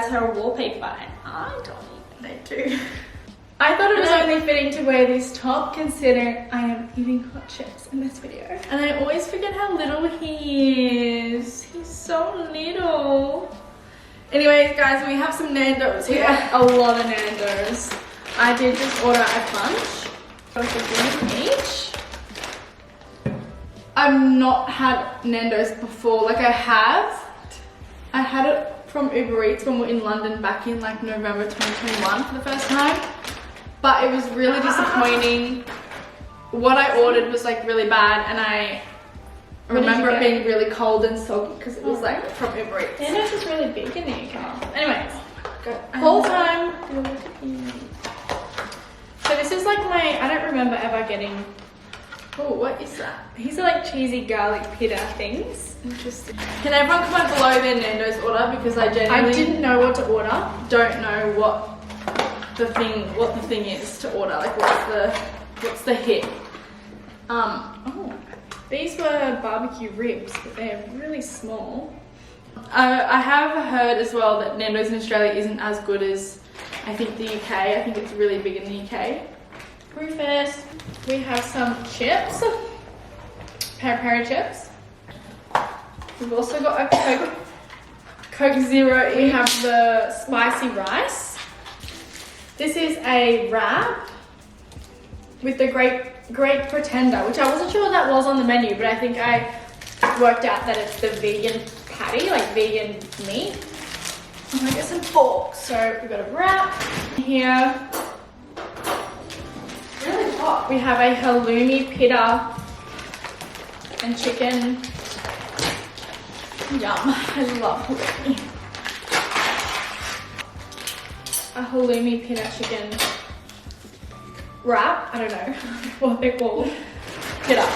as her wallpaper, and I don't even know too. I thought it was only fitting to wear this top considering I am eating hot chips in this video. And I always forget how little he is. He's so little. Anyways, guys, we have some Nandos here. A lot of Nandos. I did just order a bunch. Like a green each. I've not had Nandos before. Like I had it from Uber Eats when we were in London back in like November 2021 for the first time. But it was really disappointing. What I ordered was like really bad, and I remember it being really cold and soggy because it was like from Uber Eats. Nando's is really big in the UK. Anyways, whole time. So this is like I don't remember ever getting, oh, what is that? These are like cheesy garlic pita things. Interesting. Can everyone comment below their Nando's order, because I genuinely didn't know what to order. Don't know what the thing is to order. Like what's the hit? Oh, these were barbecue ribs, but they're really small. I have heard as well that Nando's in Australia isn't as good as I think the UK. I think it's really big in the UK. Rufus. We have some chips, peri-peri chips. We've also got a Coke Zero. We have the spicy rice. This is a wrap with the Great Pretender, which I wasn't sure what that was on the menu, but I think I worked out that it's the vegan patty, like vegan meat. I'm gonna get some forks. So we've got a wrap here. Really hot. We have a halloumi pita and chicken. Yum. I love halloumi. A halloumi pita chicken wrap. I don't know what they're called. Pita.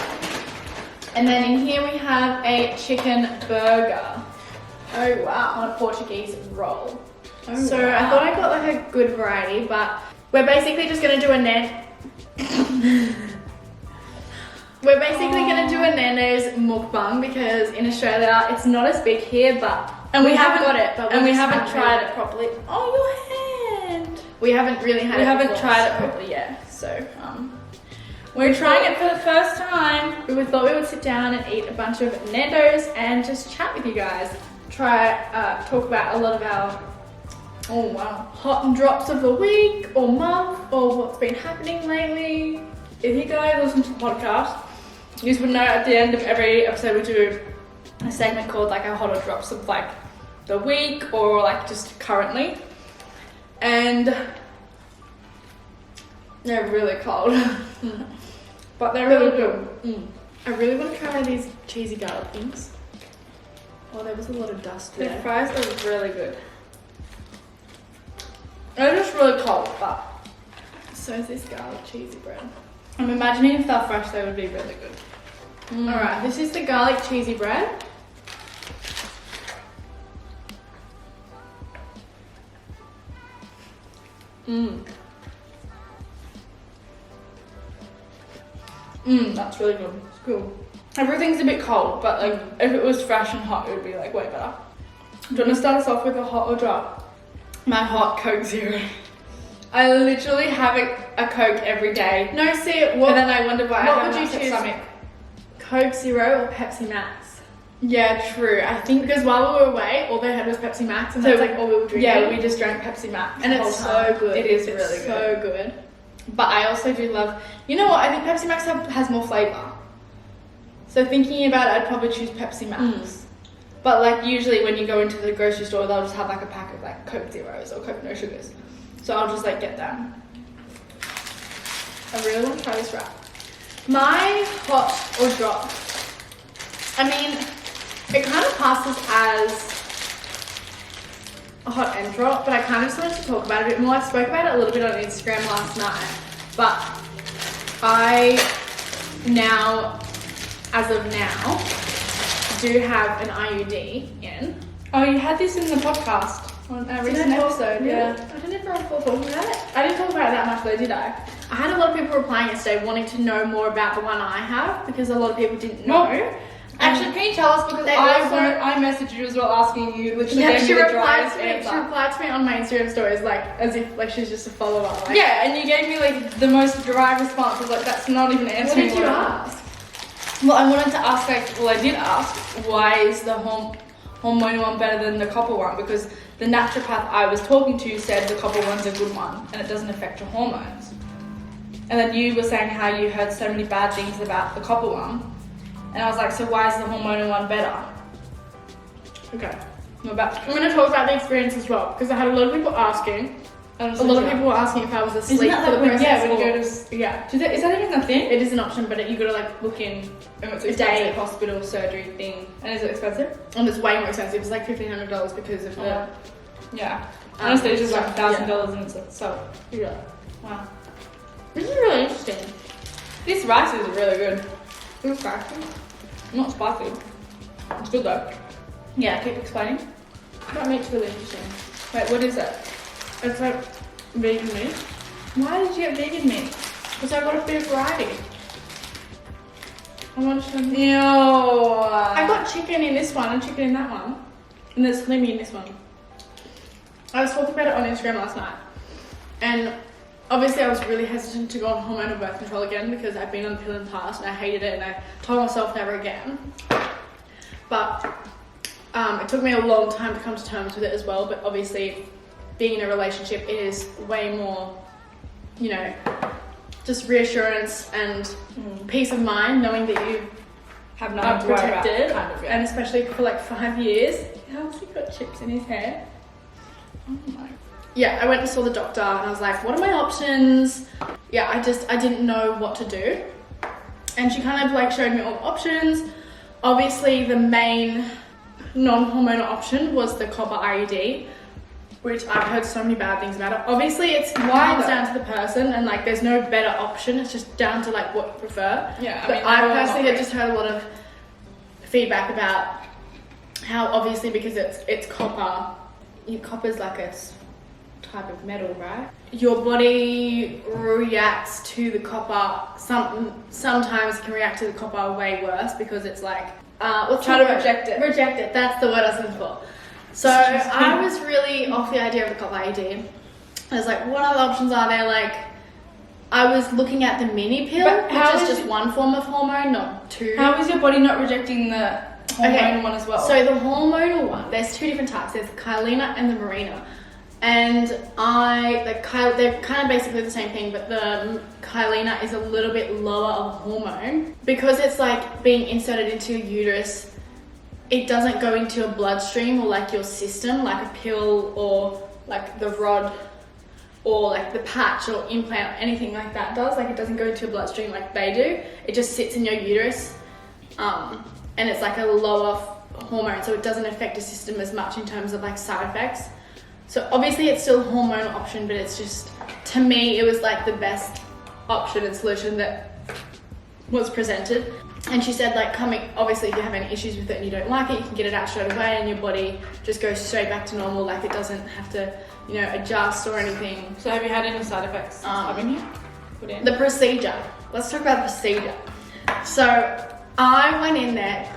And then in here we have a chicken burger. Oh wow. On a Portuguese roll. Oh, so wow. I thought I got like a good variety, but we're basically just gonna do a We're basically gonna do a Nando's mukbang, because in Australia it's not as big here, but we haven't got it, but we haven't tried it properly. Oh, your hand! We haven't really had it. We haven't tried it properly yet, so we're trying it for the first time. We thought we would sit down and eat a bunch of Nando's and just chat with you guys. Talk about a lot of our hot and drops of the week or month, or what's been happening lately. If you guys listen to the podcast, you would know at the end of every episode we do a segment called like our hot or drops of like the week, or like just currently. And they're really cold. But they're really good. I really want to try these cheesy garlic things. Oh, there was a lot of dust there. The fries are really good. They're just really cold, but so is this garlic cheesy bread. I'm imagining if they're fresh, they would be really good. Alright, this is the garlic cheesy bread. That's really good. It's cool. Everything's a bit cold, but like if it was fresh and hot, it would be like way better. Do you want to start us off with a hot or drop? My hot Coke Zero. I literally have a Coke every day. No, see, and then I wonder why. What would you choose? Stomach. Coke Zero or Pepsi Max? Yeah, true. I think because while we were away, all they had was Pepsi Max, and that's like all we were drinking. Yeah, we just drank Pepsi Max, and it's so good. It is really good. So good. But I also do love. You know what? I think Pepsi Max has more flavor. So thinking about it, I'd probably choose Pepsi Max. But like usually when you go into the grocery store, they'll just have like a pack of like Coke Zeros or Coke No Sugars. So I'll just like get them. I really want to try this wrap. My hot or drop. I mean, it kind of passes as a hot and drop, but I kind of just wanted to talk about it a bit more. I spoke about it a little bit on Instagram last night, but I now, as of now, do have an IUD in. Oh, you had this in the podcast on a recent episode. Yeah. I didn't ever recall talking about it. I didn't talk about it that much though, did I? I had a lot of people replying yesterday wanting to know more about the one I have, because a lot of people didn't know. Well, Actually, can you tell us, because I messaged you as well asking you, literally Yeah, gave she me the replied driest to me. answer. She replied to me on my Instagram stories, like as if like she's just a follower. Like, Yeah, and you gave me like the most dry response. I was like, that's not even answering. what did you what I- ask? Well, I wanted to ask, like, well, I did ask, why is the hormonal one better than the copper one? Because the naturopath I was talking to said the copper one's a good one and it doesn't affect your hormones. And then you were saying how you heard so many bad things about the copper one. And I was like, so why is the hormonal one better? Okay. I'm about I'm going to talk about the experience as well because I had a lot of people asking. A lot of people were asking if I was asleep Isn't that for the like when- process. yeah, when you or- go to- yeah. Is that even a thing? It is an option, but you got to like book in It's a a day. day hospital surgery thing. And is it expensive? and it's way more expensive. It's like $1,500 because of the. Yeah. Honestly, it's just like so, $1,000 and so. Yeah. Wow. This is really interesting. This rice is really good. It's spicy. Not spicy. It's good though. Yeah, keep explaining. That makes really interesting. Wait, what is it? It's like vegan meat. Why did you get vegan meat? Because I got a bit of variety. I want some. Ew. I got chicken in this one and chicken in that one. And there's halloumi in this one. I was talking about it on Instagram last night. And obviously I was really hesitant to go on hormonal birth control again because I've been on the pill in the past and I hated it and I told myself never again. But it took me a long time to come to terms with it as well. But obviously being in a relationship, it is way more, you know, just reassurance and peace of mind knowing that you have are nothing to worry about, protected, kind of, yeah. and especially for like 5 years. How's he got chips in his hair? Oh my. Yeah, I went and saw the doctor and I was like, what are my options? Yeah, I didn't know what to do. And she kind of like showed me all the options. Obviously the main non-hormonal option was the copper IUD, which I've heard so many bad things about it. Obviously it's comes down to the person and like there's no better option. It's just down to like what you prefer. Yeah, But I personally had just heard a lot of feedback about how obviously because it's copper, copper's like a type of metal, right? Your body reacts to the copper. Sometimes can react to the copper way worse because it's like Try to reject it. Reject it. That's the word I was looking for. So I was really off the idea of the copper IUD. I was like, what other options are there? Like, I was looking at the mini pill, But how which is is just one form of hormone, not two. How is your body not rejecting the hormonal one as well? So the hormonal one, there's two different types. There's the Kyleena and the Marina. And they're kind of basically the same thing, but the Kyleena is a little bit lower of a hormone. Because it's like being inserted into your uterus, it doesn't go into your bloodstream or like your system, like a pill or like the rod or like the patch or implant or anything like that does. Like it doesn't go into your bloodstream like they do. It just sits in your uterus. And it's like a lower hormone, so it doesn't affect the system as much in terms of like side effects. So obviously it's still a hormonal option, but it's just, to me, it was like the best option and solution that was presented. And she said like obviously if you have any issues with it and you don't like it, you can get it out straight away and your body just goes straight back to normal. Like it doesn't have to, you know, adjust or anything. So have you had any side effects since having you put in? The procedure. Let's talk about the procedure. So I went in there.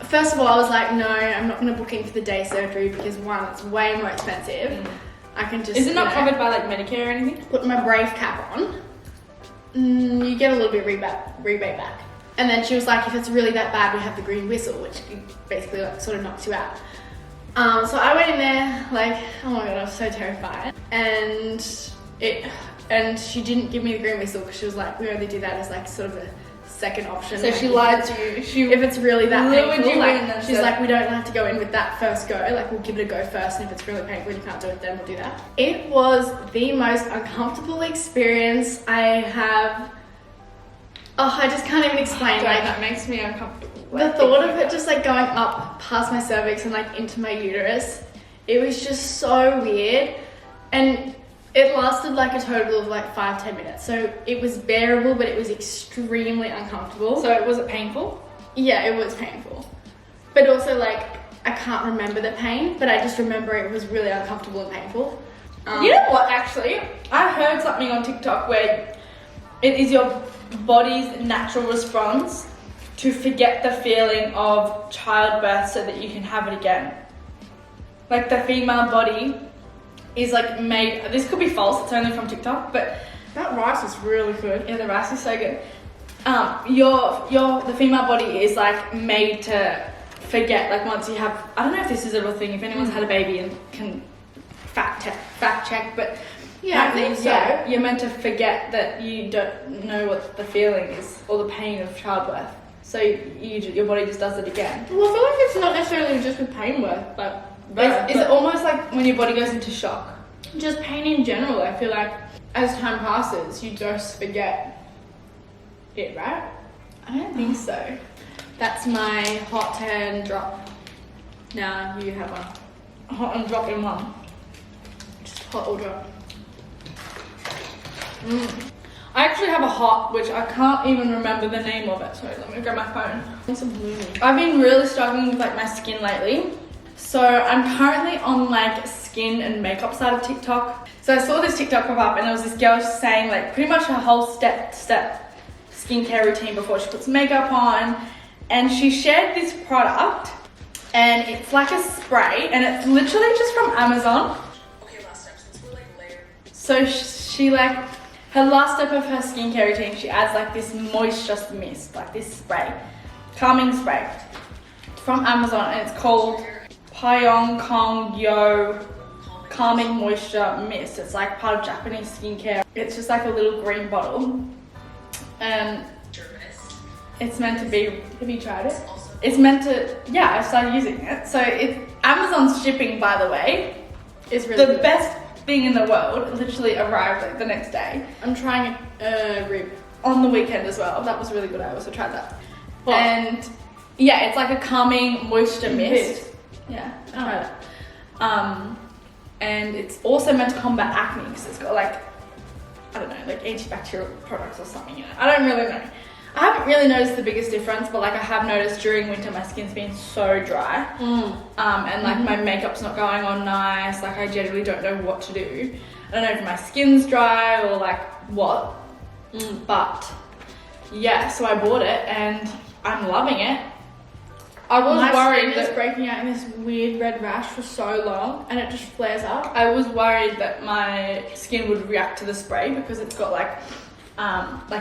First of all, I was like, no, I'm not going to book in for the day surgery because one, it's way more expensive. I can just. Is it not covered by like Medicare or anything? Put my Brave cap on. You get a little bit rebate back. And then she was like, if it's really that bad, we have the green whistle, which basically like sort of knocks you out. So I went in there like, oh my god, I was so terrified. And she didn't give me the green whistle because she was like, we only do that as like sort of a second option. So she lied to you. If it's really that painful, like, she's like, we don't like to go in with that first go. Like, we'll give it a go first, and if it's really painful and you can't do it, then we'll do that. It was the most uncomfortable experience I have. Oh, I just can't even explain. Like, that makes me uncomfortable. The thought of it just like going up past my cervix and like into my uterus, it was just so weird. And it lasted like a total of like 5-10 minutes. So it was bearable, but it was extremely uncomfortable. So was it painful? Yeah, it was painful. But also like, I can't remember the pain, but I just remember it was really uncomfortable and painful. You know what, actually? I heard something on TikTok where it is your body's natural response to forget the feeling of childbirth so that you can have it again. Like the female body is like made, this could be false, it's only from TikTok, but That rice is really good. yeah, the rice is so good. The female body is like made to forget, like once you have, I don't know if this is a real thing, if anyone's had a baby and can fact check, but Yeah, I think so. yeah, you're meant to forget that you don't know what the feeling is or the pain of childbirth. So your body just does it again. Well, I feel like it's not necessarily just with pain birth, but Is it almost like when your body goes into shock? just pain in general. I feel like as time passes, you just forget it, right? I don't think so. That's my hot turn drop. Now you have one. Hot and drop in one. Just hot or drop. I actually have a hot, which I can't even remember the name of it. Sorry, let me grab my phone. And some blooming. I've been really struggling with like my skin lately. So I'm currently on like skin and makeup side of TikTok. So I saw this TikTok pop up and there was this girl saying like pretty much her whole step skincare routine before she puts makeup on. And she shared this product and it's like a spray and it's literally just from Amazon. Okay, last step, since we're like layered. So she like, her last step of her skincare routine, she adds like this moisture mist, like this spray, calming spray from Amazon, and it's called Pyong Kong Yo Calming Moisture Mist. It's like part of Japanese skincare. It's just like a little green bottle, and it's meant to be. Have you tried it? It's meant to. Yeah, I started using it. So it's Amazon's shipping, by the way, It's really the good. best thing in the world. It literally arrived like the next day. I'm trying a rib. On the weekend as well. That was really good. I also tried that. What? And yeah, it's like a calming moisture mist. This? Yeah, I tried it. And it's also meant to combat acne because it's got like, I don't know, like antibacterial products or something in it. I don't really know. I haven't really noticed the biggest difference, but like I have noticed during winter my skin's been so dry. And like my makeup's not going on nice. Like I generally don't know what to do. I don't know if my skin's dry or like what. But yeah, so I bought it and I'm loving it. I was My worried skin is that breaking out in this weird red rash for so long, and it just flares up. I was worried that my skin would react to the spray because it's got like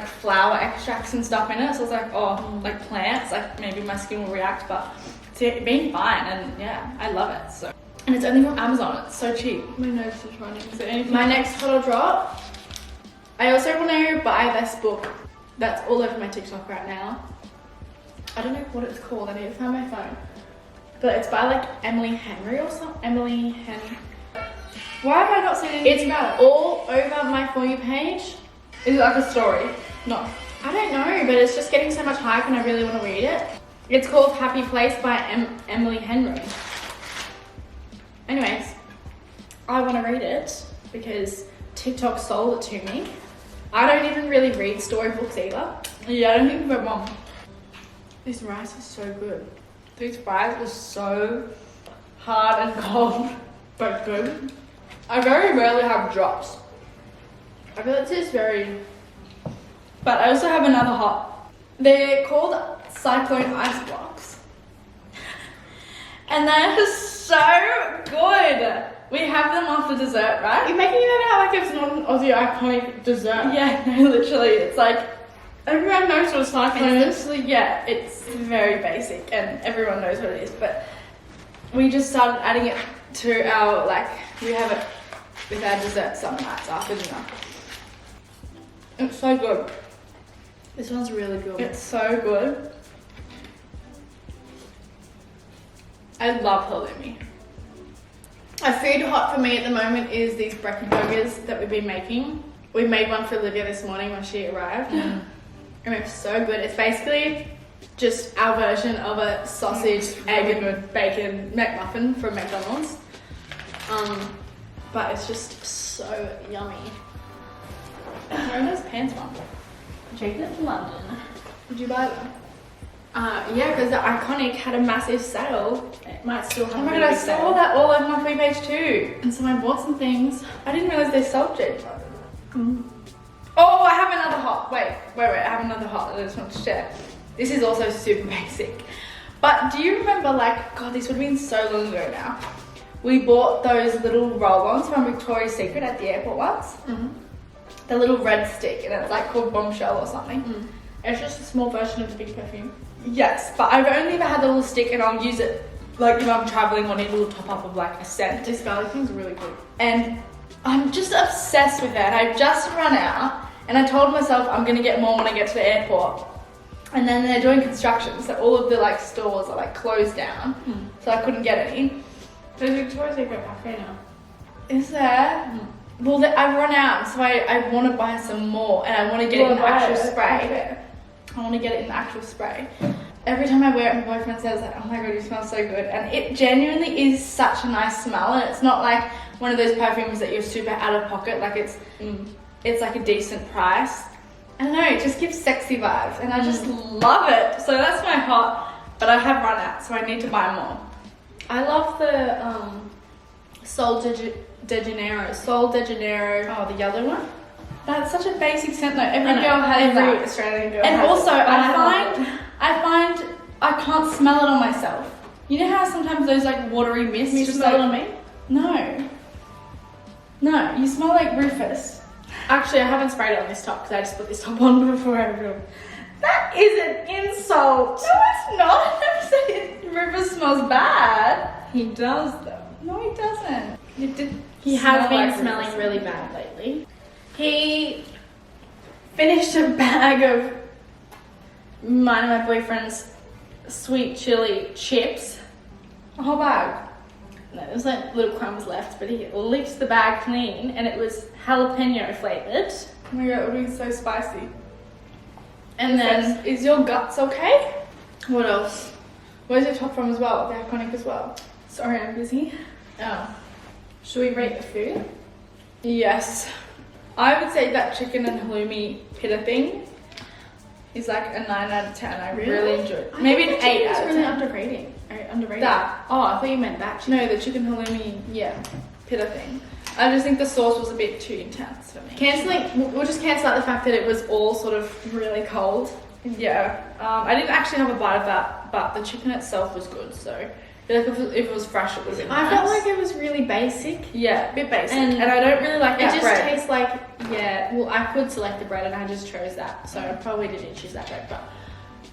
flower extracts and stuff in it. So I was like, oh, like plants, like maybe my skin will react, but it's been fine, and yeah, I love it. So, and it's only from Amazon. It's so cheap. My nose is running. Is there anything? My next hot or drop. I also want to buy this book that's all over my TikTok right now. I don't know what it's called. I need to find my phone. But it's by like Emily Henry or something. Emily Henry. Why have I not seen anything It's about it? all over my For You page. Is it like a story? No. I don't know, but it's just getting so much hype and I really want to read it. It's called Happy Place by Emily Henry. Anyways, I want to read it because TikTok sold it to me. I don't even really read storybooks either. Yeah, I don't think I've got one. This rice is so good. These fries are so hard and cold, but good. I very rarely have drops, I feel like this is very... but I also have another hot. They're called Cyclone Ice Blocks. And they're so good. We have them off for dessert, right? You're making that out like it's not an Aussie iconic dessert. Yeah, no, literally, it's like, Everyone knows what a cyclone is. it's literally, yeah, it's very basic and everyone knows what it is, but we just started adding it to our, like, we have it with our dessert some nights after dinner. It's so good. This one's really good. It's so good. I love halloumi. A food hot for me at the moment is these brekkie burgers that we've been making. We made one for Olivia this morning when she arrived. And it's so good. It's basically just our version of a sausage, egg and bacon McMuffin from McDonald's. But it's just so yummy. Where are those pants from? Taking it to London. Did you buy them? Yeah, because the Iconic had a massive sale. It might still have Oh my a god, I big saw sale. that all over my free page too. And so I bought some things. I didn't realise they sold Jade. Oh, I have another hot. Wait, I have another hot that I just want to share. This is also super basic. But do you remember, like, God, this would have been so long ago now. We bought those little roll-ons from Victoria's Secret at the airport once. The little red stick, and it's like called Bombshell or something. It's just a small version of the big perfume. Yes, but I've only ever had the little stick, and I'll use it like if I'm traveling or need a little top up of like a scent. This garlic thing's really good. And I'm just obsessed with it. I've just run out, and I told myself I'm gonna get more when I get to the airport. And then they're doing construction, so all of the like stores are like closed down, so I couldn't get any. There's Victoria's Secret cafe now. Is there? Well, I've run out, so I want to buy some more, and I want to get it in the actual spray. I want to get it in the actual spray. Every time I wear it, my boyfriend says, like, oh my God, you smell so good. And it genuinely is such a nice smell, and it's not like one of those perfumes that you're super out of pocket, like it's like a decent price. I don't know, it just gives sexy vibes, and I just love it. So that's my hot, but I have run out, so I need to buy more. I love the Sol de Janeiro. Oh, the yellow one? That's such a basic scent though. Every I know, girl has every that. Australian girl And has also, it. I find I can't smell it on myself. You know how sometimes those like watery mists You just smell it like, on me? No, you smell like Rufus. Actually, I haven't sprayed it on this top because I just put this top on before I filmed. That is an insult. No, it's not. I'm saying Rufus smells bad. He does though. No, he doesn't. It did. He has smell been like smelling Rufus. really bad lately. He finished a bag of mine and my boyfriend's sweet chili chips. A whole bag. No, there was like little crumbs left, but he licked the bag clean and it was jalapeno flavored. Oh my God, it would be so spicy. And then, Is your guts okay? what else? Where's your top from as well? The iconic as well. Sorry, I'm busy. Oh. Should we rate the food? Yes. I would say that chicken and halloumi pita thing is like a 9 out of 10. I really enjoyed it. Maybe an 8 out of 10. It's really underrated. That. Oh, I thought you meant that. No, the chicken halloumi Yeah. pita thing. I just think the sauce was a bit too intense for me. We'll just cancel out the fact that it was all sort of really cold. Yeah. I didn't actually have a bite of that, but the chicken itself was good. So I feel like if it was fresh, it would have been nice. I felt like it was really basic. Yeah, a bit basic. And And I don't really like It that just bread. tastes like, yeah, well, I could select the bread and I just chose that. So I probably didn't choose that bread, but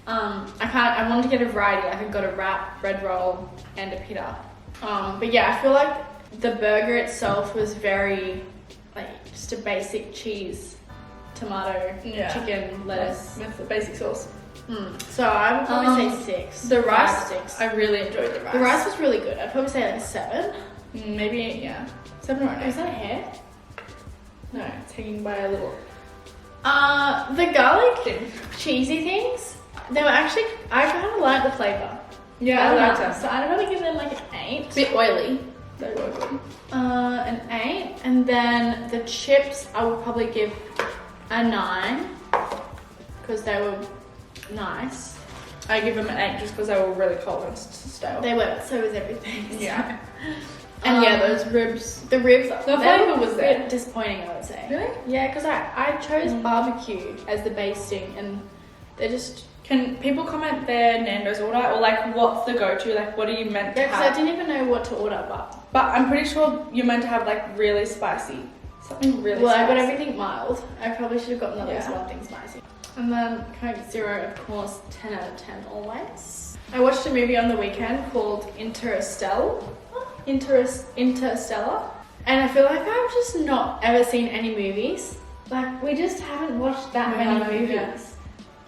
I wanted to get a variety. Like I got a wrap, bread roll, and a pita. But yeah, I feel like the burger itself was very, like, just a basic cheese, tomato, Yeah. chicken, lettuce. with the basic sauce. So I would probably say 6. The 5, rice, 6. I really enjoyed the rice. The rice was really good. I'd probably say like a 7. Maybe, yeah. 7 or an 8. Is that a hair? No, it's hanging by a little. The garlic cheesy things, they were actually, I kind of like the flavor. Yeah, I liked it. So I'd probably give them like an 8. Bit oily. They were good. An 8. And then the chips, I would probably give a 9 because they were nice. I give them an 8 just because they were really cold and stale. They were, so was everything. Yeah. And yeah, those ribs. The ribs, The flavour was a there. bit disappointing, I would say. Really? Yeah, because I chose barbecue as the basting and they just, Can people comment their Nando's order or like what's the go-to? Like what are you meant to because I have? didn't even know what to order, but I'm pretty sure you're meant to have like really spicy. Something really well, spicy. I got everything mild. I probably should have gotten at least Yeah. one thing spicy. And then Coke Zero, of course, 10 out of 10 always. I watched a movie on the weekend called Interstellar. And I feel like I've just not ever seen any movies. Like, we just haven't watched that We many haven't, movies. yeah.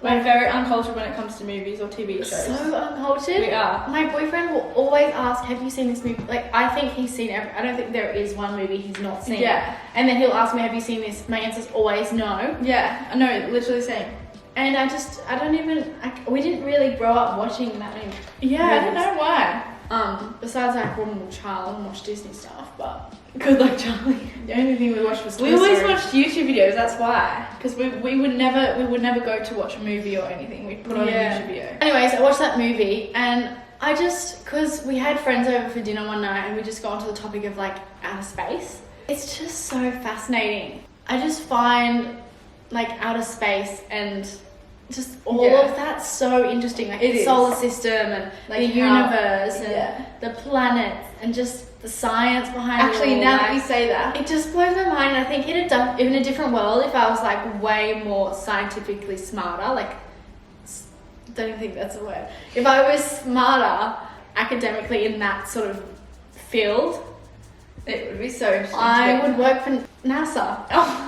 We're very uncultured when it comes to movies or TV shows. So uncultured. We are. My boyfriend will always ask, have you seen this movie? Like, I think he's seen every, I don't think there is one movie he's not seen. Yeah. And then he'll ask me, have you seen this? My answer's always no. Yeah, I know, literally same. And we didn't really grow up watching that many. Yeah, I don't movies. know why. Besides like when we were a child and watched Disney stuff, but Good luck, Charlie. the only thing we watched was We Toy always Story. watched YouTube videos, that's why. Because we would never go to watch a movie or anything. We'd put on a YouTube video. Anyways, I watched that movie and I just, because we had friends over for dinner one night and we just got onto the topic of like outer space. It's just so fascinating. I just find like outer space and just all Yeah. of that's so interesting, like It the is. solar system and Like the how- universe and yeah. the planets and just the science behind Actually, it all. now like, that you say that, it just blows my mind. I think in a different world, if I was like way more scientifically smarter, like don't even think that's a word. If I was smarter academically in that sort of field, it would be so interesting. I would work for NASA. Oh.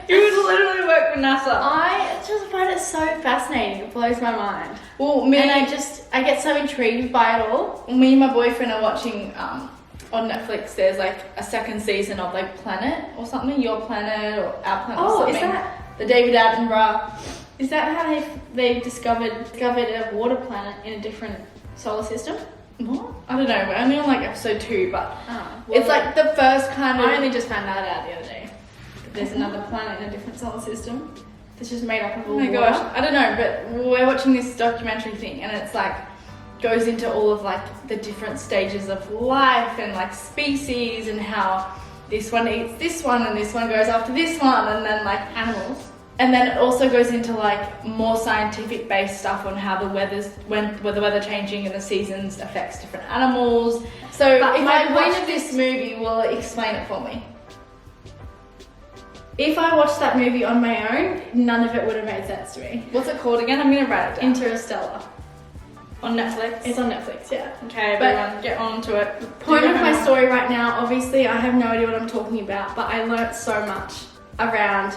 You would literally work for NASA. I just find it so fascinating. It blows my mind. Well, And I get so intrigued by it all. me and my boyfriend are watching on Netflix. There's like a second season of like Planet or something, Your Planet or Our Planet. Oh, or is something. that- the David Attenborough? Is that how they discovered a water planet in a different solar system? What? I don't know. We're only on like episode 2, but Oh, it's like the first kind of. I only just found that out the other day. There's another planet in a different solar system that's just made up of Oh all my water. gosh, I don't know, but we're watching this documentary thing, and it's like goes into all of like the different stages of life and like species and how this one eats this one and this one goes after this one, and then like Animals. and then it also goes into like more scientific based stuff on how the weather changing and the seasons affects different animals. So But if my I watch point of this movie, will it explain it for me? If I watched that movie on my own, None of it would have made sense to me. what's it called again? I'm gonna write it down. Interstellar. On Netflix. It's on Netflix, yeah. Okay, But- everyone, get on to it. Point Do of your my homework. story right now, obviously I have no idea what I'm talking about, but I learnt so much around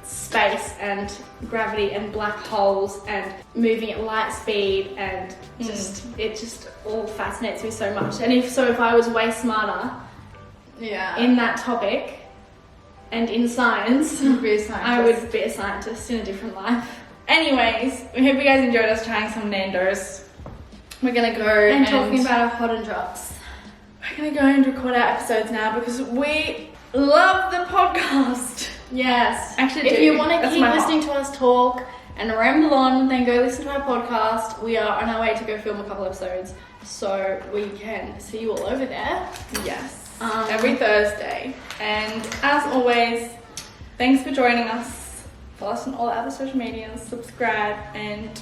space and gravity and black holes and moving at light speed and it just all fascinates me so much. And if I was way smarter Yeah. in that topic and in science, You'd be a scientist. I would be a scientist in a different life. Anyways, we hope you guys enjoyed us trying some Nandos. We're gonna go And talking about our hot and drops. We're gonna go and record our episodes now because we love the podcast. Yes. Actually if do. you want to That's keep my heart. listening to us talk and ramble on, then go listen to our podcast. We are on our way to go film a couple episodes, so we can see you all over there. Yes. Um, Every Thursday. And as always, thanks for joining us. Follow us on all our other social medias, subscribe, and